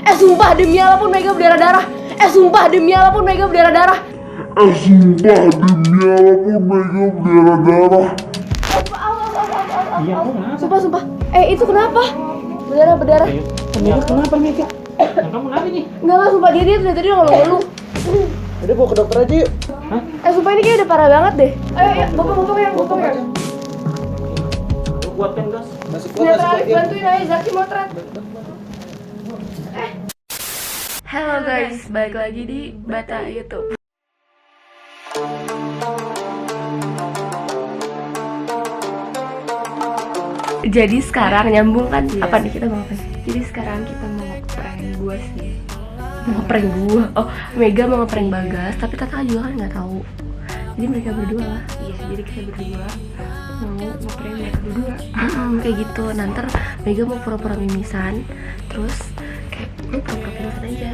Sumpah demi apapun Mega berdarah-darah. Sumpah demi apapun Mega berdarah-darah. Iya, kok kenapa? Sumpah. Itu kenapa? Berdarah. Mega kenapa Mega? Kamu kenapa nih? Enggak, sumpah dia dari tadi ngeluh-ngeluh. Udah bawa ke dokter aja yuk. Hah? Sumpah ini kayak udah parah banget deh. Ayo, bapak ya. Lu kuatkan gas. Masih Ya, kuat Tralif ya. bantuin aja Zaki motret. Halo guys, balik lagi di Bata YouTube. Jadi sekarang nyambung kan? Apa nih kita mau apa sih? Jadi sekarang kita mau ngeprank gue sih. Mau ngeprank gue. Oh, Mega mau ngeprank Bagas, tapi Tata juga kan nggak tahu. Jadi mereka berdua lah. Iya, jadi kita berdua mau ngeprank mereka berdua. Kayak gitu. Nanti Mega mau pura-pura mimisan, terus kayak lu pura-pura pingsan aja.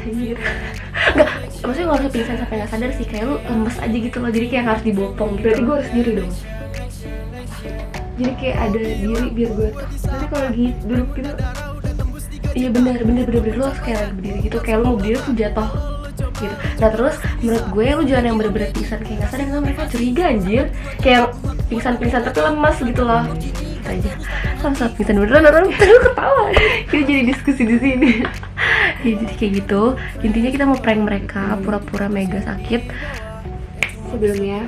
Anjir. Enggak, maksudnya gak usah pingsan sampai gak sadar sih. Kayak lu lemes aja gitu loh. Jadi kayak harus dibopong gitu. Berarti gue harus diri dong. Jadi kayak ada diri biar gue tuh nanti kalau lagi duduk gitu. Iya benar lu harus kayak lagi berdiri gitu. Kayak lu mau berdiri tuh jatuh gitu. Nah terus menurut gue lu jangan yang bener-bener pingsan kayak gak sadar. Nggak, mereka curiga anjir. Kayak pingsan tapi lemas gitu loh. Gitu aja. Langsung pingsan beneran orang terus ketawa. Kita jadi diskusi di sini. Ya jadi kayak gitu. Intinya kita mau prank mereka pura-pura Mega sakit. Sebelumnya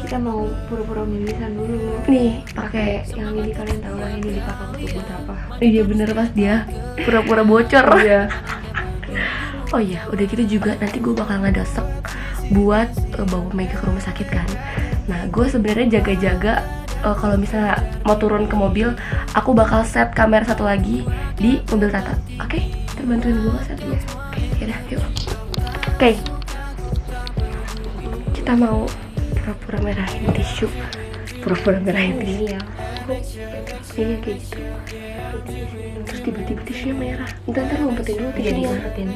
kita mau pura-pura mimisan dulu. Nih, pakai yang ini, kalian tahu lah ini dipakai untuk buat apa. Iya bener, pas dia pura-pura bocor. Iya. Oh iya, udah gitu juga nanti gue bakal ngedesek buat bawa Mega ke rumah sakit kan. Nah, gue sebenarnya jaga-jaga kalau misalnya mau turun ke mobil, aku bakal set kamera satu lagi di mobil Tata. Oke? Bantuin gue set ya. Oke, yaudah, yuk. Oke. Kita mau pura-pura merahin tisu. Pura-pura merahin tisu. Iya, kayak gitu. Terus tiba-tiba tisunya merah. Ntar ngumpetin dulu tisunya. Ngumpetin.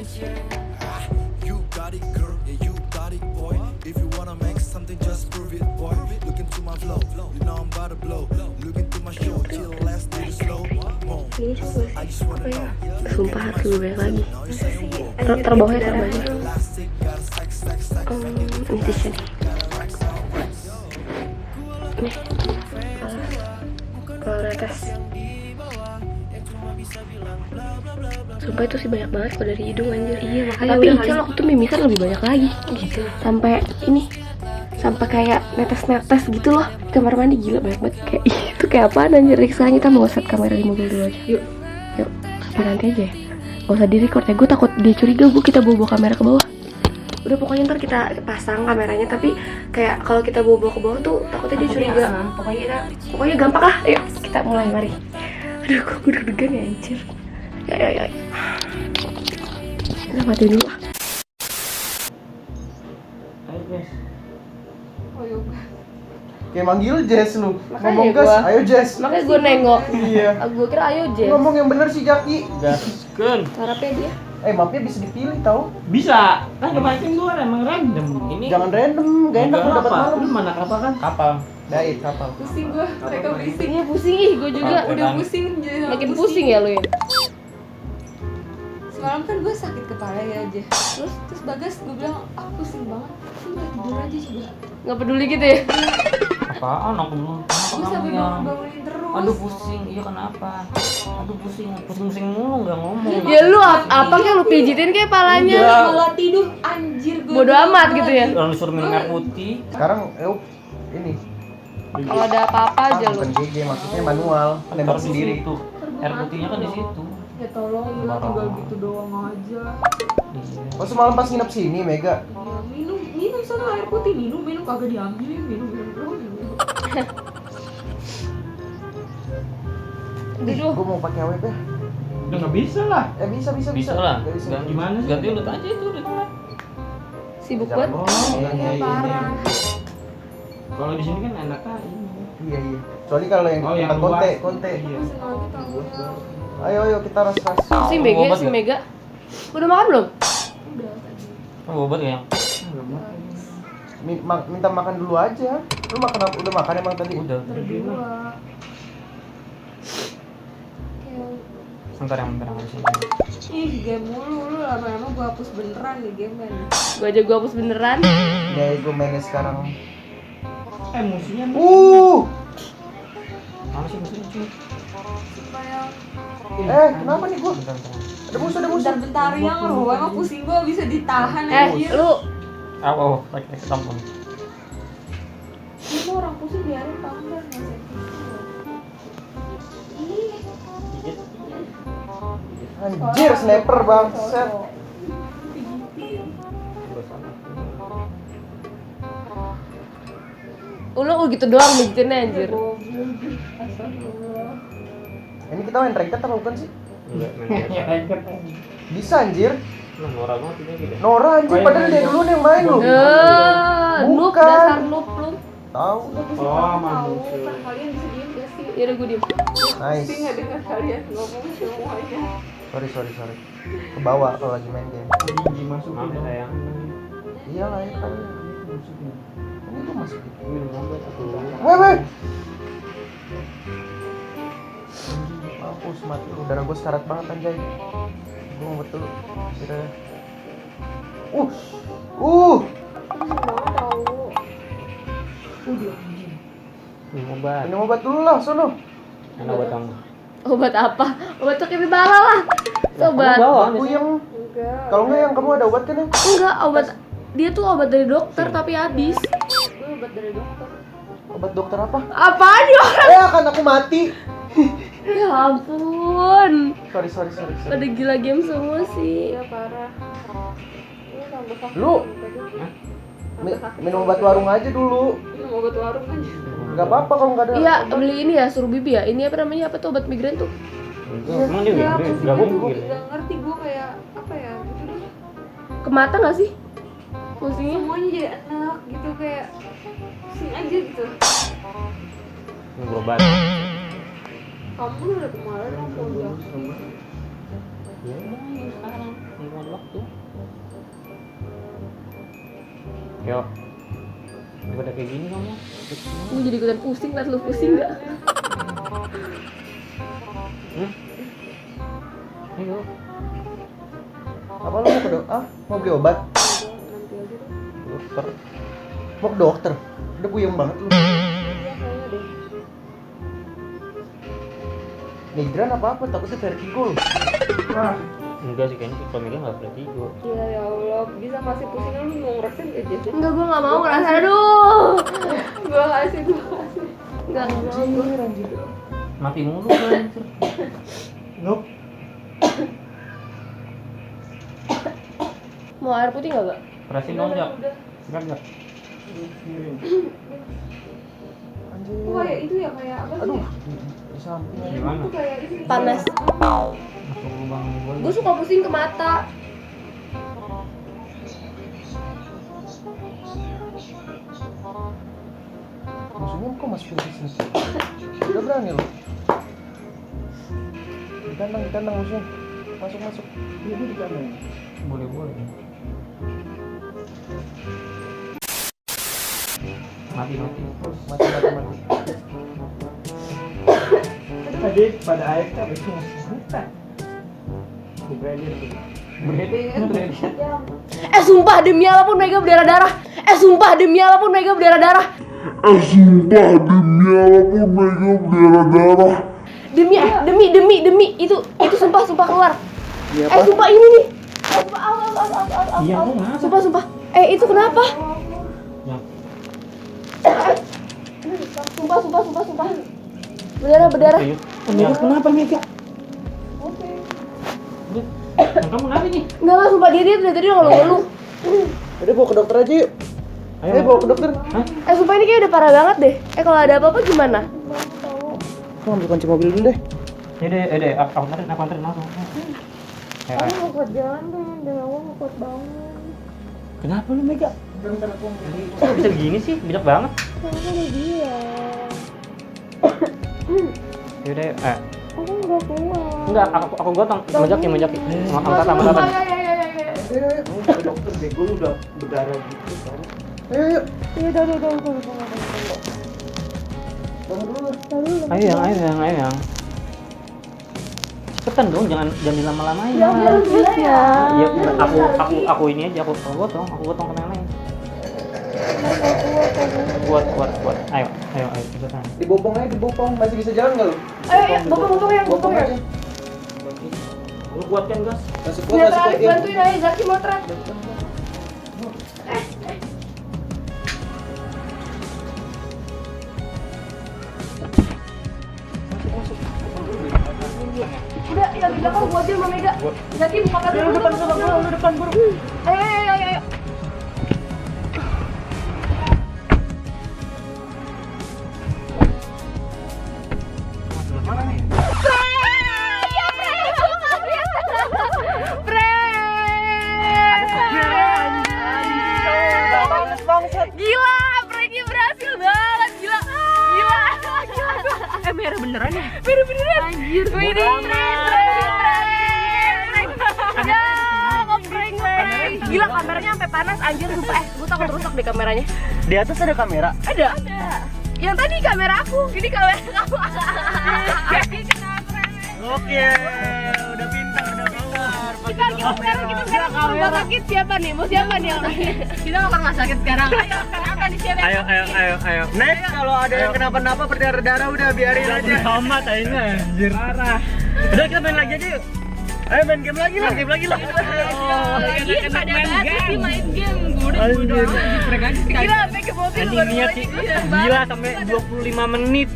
Ini apa ya? Sumpah harus lebih banyak lagi. Terbawahnya terbanyak. Ini tisu nih. Nih, kalau atas. Sumpah itu sih banyak banget kalau dari hidung anjir. Iya, makanya. Tapi Ica waktu tuh mimisan lebih banyak lagi. Gitu. Sampai ini. Sampai kayak netes-netes gitu loh. Kamar mandi gila banyak banget. Kayak itu kayak apaan anjir. Sekarang kita mau set kamera di mobil dulu aja. Yuk. Tapi nanti aja ya. Gak usah di record ya. Gue takut dia curiga kita bawa kamera ke bawah. Udah pokoknya ntar kita pasang kameranya, tapi kayak kalau kita bawa ke bawah tuh takutnya dia curiga. Pokoknya gampang lah. Ayo kita mulai, mari. Aduh, gue deg-degan ya anjir. Ya. Kita mati dulu. Ayo guys. Kayak manggil Jess lu. Makanya Ngomong gas, gua. ayo Jess. Makanya gue nengok. Iya. Gue kira ayo Jess. Ngomong yang bener sih Jaki. Gaskeun. Harapnya dia. Mapnya bisa dipilih tau. Bisa. Kan kemarin gua emang random. Ini Jangan random, gak enak lu dapat malam. Lu mana kapal kan? Kapal. Dait kapal. Pusing gua, mereka berisik. Iya pusing ih, gue juga. Udah pusing jadi Makin pusing ya lu ya. Semalam kan gua sakit kepala ya aja. Terus Bagas gua bilang, pusing banget. Udah tidur aja juga. Nggak peduli gitu ya. Apaan aku belum? Gua sampai bangunin terus. Aduh pusing, iya kenapa? Aduh pusing mulu nggak ngomong. Ya lu apa kayak lu pijitin kayak palanya. Iya. Malah tidur anjir gua. Bodo amat gitu ya. Orang disuruh minum air putih. Sekarang ini Kalau ada apa-apa aja lu. bukan GG, maksudnya manual, nembak Taruh di sendiri. situ. Air putihnya kan di situ. Ya tolong ya tinggal gitu doang aja. Iya. Oh semalam pas nginep sini Mega. Ya, minum sana air putih, minum kagak diambilin, minum. Aduh. Gue mau pakai AWP. Udah nggak bisa lah. Bisa. Bisa lah. Nggak bisa. Gimana sih? Ganti udah aja itu di tengah. Sibuk Jangan banget. bohong. Ya parah. Kalau di sini kan enak aja. Iya. Soalnya kalau yang tempat konte. Iya. Pusing lagi tau. Ayo kita ras. Si Mega, si Mega. Udah makan belum? Udah tadi. Oh, obat ya? Minta makan dulu aja. Lu makan apa? Udah makan emang tadi? Udah. Berdua. Kayak Sebentar yang di sini. Ih, nih game mulu, lu lama-lama gua hapus beneran nih game kan. Gua hapus beneran. Ya gue mainnya sekarang. Musuhnya mana sih musuhnya cuy? Supaya Kenapa nih gue? Ada musuh. bentar-bentar yang lu emang pusing gua bisa ditahan anjir. Lu Sakit tampon. Ini orang pusing biarin tambah enggak Anjir, sniper bangset. Lu gitu doang bikinnya anjir. Ini kita main ranked apa bukan sih? Enggak, main biasa. Bisa anjir. Lah Nora banget ini gitu. Nora anjir, padahal dia duluan yang main loh. Noob, Bukan. dasar noob lu. Tahu. Manusia. Kan kalian bisa diem gak sih? Ya udah gue diem. Nice. Pusing gak dengar kalian ngomong semuanya. Sorry. Ke bawah kalau lagi main game. Maaf ya sayang. Iyalah ya kan. Ini tuh masuk. Minum obat aku. Weh. Mampus mati lu. Darah gue sekarat banget anjay. Gue mau betul. Sudah. Pusing banget tau. Minum obat. Minum obat dulu lah, sono. Mana obat kamu? Obat apa? Obat sakit kepala lah. Sobat. Bawa. Aku yang Enggak. kalau enggak yang kamu ada obat kan ya? Enggak, obat dia tuh obat dari dokter tapi habis. Gue obat dari dokter. Obat dokter apa? Apaan ya? Kan aku mati. Ya ampun. Sorry. Pada gila game semua sih. Iya parah. Lu tambah sakit. Lu? Minum obat warung aja dulu. Minum obat warung aja. Enggak apa-apa kalau enggak ada. Iya, obat. beli ini ya, suruh bibi ya. Ini apa namanya? Apa tuh obat migrain tuh? Emang dia Ya, gede, pusing enggak banget. mungkin. Gak ngerti gue kayak apa ya gitu deh. Ke mata nggak sih? Pusingnya? Semuanya jadi enak gitu kayak pusing aja gitu. Ini berobat. Kamu udah kemarin aku udah. Ya udah ayo sekarang. Tunggu ada waktu. Yuk. Udah kayak gini kamu. Gue jadi ikutan pusing, liat lu pusing nggak? Ayo. Apa lu mau ke mau beli obat? Nanti aja deh. Dokter. Mau ke dokter. Udah puyeng banget lu. Iya kayaknya deh. Migran apa takutnya vertigo lu. Enggak sih kayaknya kalau megang enggak vertigo. Iya ya Allah, bisa masih pusing lu mau ngerasain gak Jess? Enggak, gue nggak mau ngerasa. Aduh. Gua kasih. Enggak mau. Anjir. Mati mulu kan. Nope. Mau air putih nggak, Mbak? Perasin dong, Jak. Udah. Enggak. Anjir. Itu kayak itu ya kayak apa sih? Aduh. Di samping aja. Gimana? Itu kayak ini. Panas. Masuk lubang gua. Gue suka pusing ke mata. Musuhnya kok masukin ke sini? Udah berani lu. Di kandang musuhnya. Masuk. Iya, di kandang. Boleh. Mati. Mati. Tadi pada AFK besok bukan. Berhenti. Sumpah demi apapun Mega berdarah-darah. Sumpah demi apapun Mega berdarah-darah. Demi itu sumpah keluar. Iya, apa? Sumpah ini nih. Iya, lu ngapa? Sumpah. Itu kenapa? Ya. Sumpah. Berdarah. Mega kenapa Mega? Yang kamu kenapa nih? Enggak, sumpah dia dari tadi udah ngeluh-ngeluh. Udah bawa ke dokter aja yuk. Ayo Bawa ke dokter. Hah? Sumpah ini kayak udah parah banget deh. Kalau ada apa-apa gimana? Aku ambil kunci mobil dulu deh. Ya deh, aku anterin langsung. Ayo. Mau kuat jalan deh, udah lama mau kuat banget. Kenapa lu Mega? Kok bisa begini sih? Bijak banget. Soalnya ada dia. Yaudah, Aku nggak kuat. enggak, aku gotong. Menjaki. Sama angkatan. Ayo. Ke dokter deh, gue udah berdarah gitu kan. Ayo. Iya, udah. Bangun dulu. Ayo yang. cepetan dong, jangan dilama-lamain. Ya biar duitnya. Iya, aku ini aja, aku potong ke nenek. Kuat. Ayo, cepetan. Dibopong aja, dibopong. Masih bisa jalan nggak lu? Ayo, bopong ya. Lu kuatkan, Gas. Masih kuat, Biar masih kuat. Alif bantuin aja, Zaki motret. Udah, yang di belakang gua aja sama Mega. Zaki buka pintu dulu. Lu depan buru. Ayo. Mana nih? Gila, pranknya berhasil banget, gila. Merah beneran ya? Merah beneran. Anjir, prank. Ya, ngeprank. Gila, kameranya sampai panas anjir, sumpah. Gue takut rusak deh kameranya. Di atas ada kamera. Ada. Yang tadi kamera aku, ini kamera kamu. Oke, udah pintar. Kita sekarang ke rumah sakit siapa nih? Mau siapa nih yang kita mau ke rumah sakit sekarang? Ayo, apa nih siapa? Ayo. Next, kalau ada yang kenapa-napa berdarah-darah udah biarin aja. Amat aja anjir. Parah. Udah kita main lagi aja yuk. Ayo main game lagi lah. Iya, pada banget main game. Anjir. Gila, sampai ke mobil Anjing baru niat lagi. gila sampai 25 menit.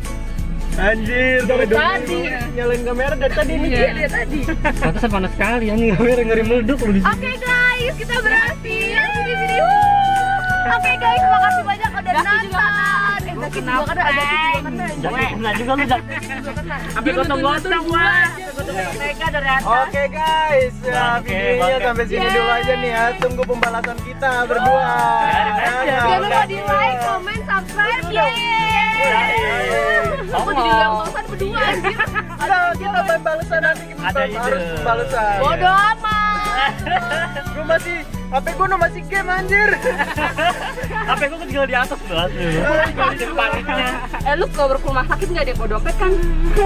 Anjir, Dari tadi. nyalain kamera dari tadi nih. Iya, dia tadi. Pantesan panas sekali anjing, kamera ngeri meleduk lu di sini. Oke guys, kita berhasil. Sini. Oke guys, makasih banyak udah nonton. Zaki juga kena, Jadi kena juga lu, Jak. Sampai gotong-gotong, wah. Mega dari atas. Oke guys, ya videonya sampai sini dulu aja nih ya. Tunggu pembalasan kita berdua. Jangan lupa di like, comment, subscribe. Aku jadi yang bosan berdua anjir. Kita balasan nanti kita harus balasan. Bodoh amat. Gue masih HP gue masih game anjir. HP gua ketinggalan di atas tuh asli. Ketinggalan di depannya. Lu kalau ke rumah sakit nggak ada bawa dompet kan?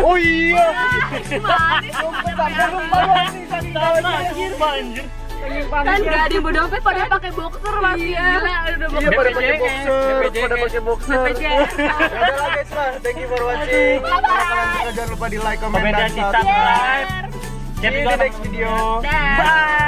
Oh iya. Gimana? Sampai lupa loh nih tadi Anjir, anjir. Kan nggak ada yang bawa dompet, pada pakai boxer masih gila. Udah Iya pada pakai boxer, BPJS. Udah lah guys lah, thank you for watching. Kalau kalian suka jangan lupa di like, comment, Komen dan dan di subscribe. subscribe. See you di next video. Dah. Bye.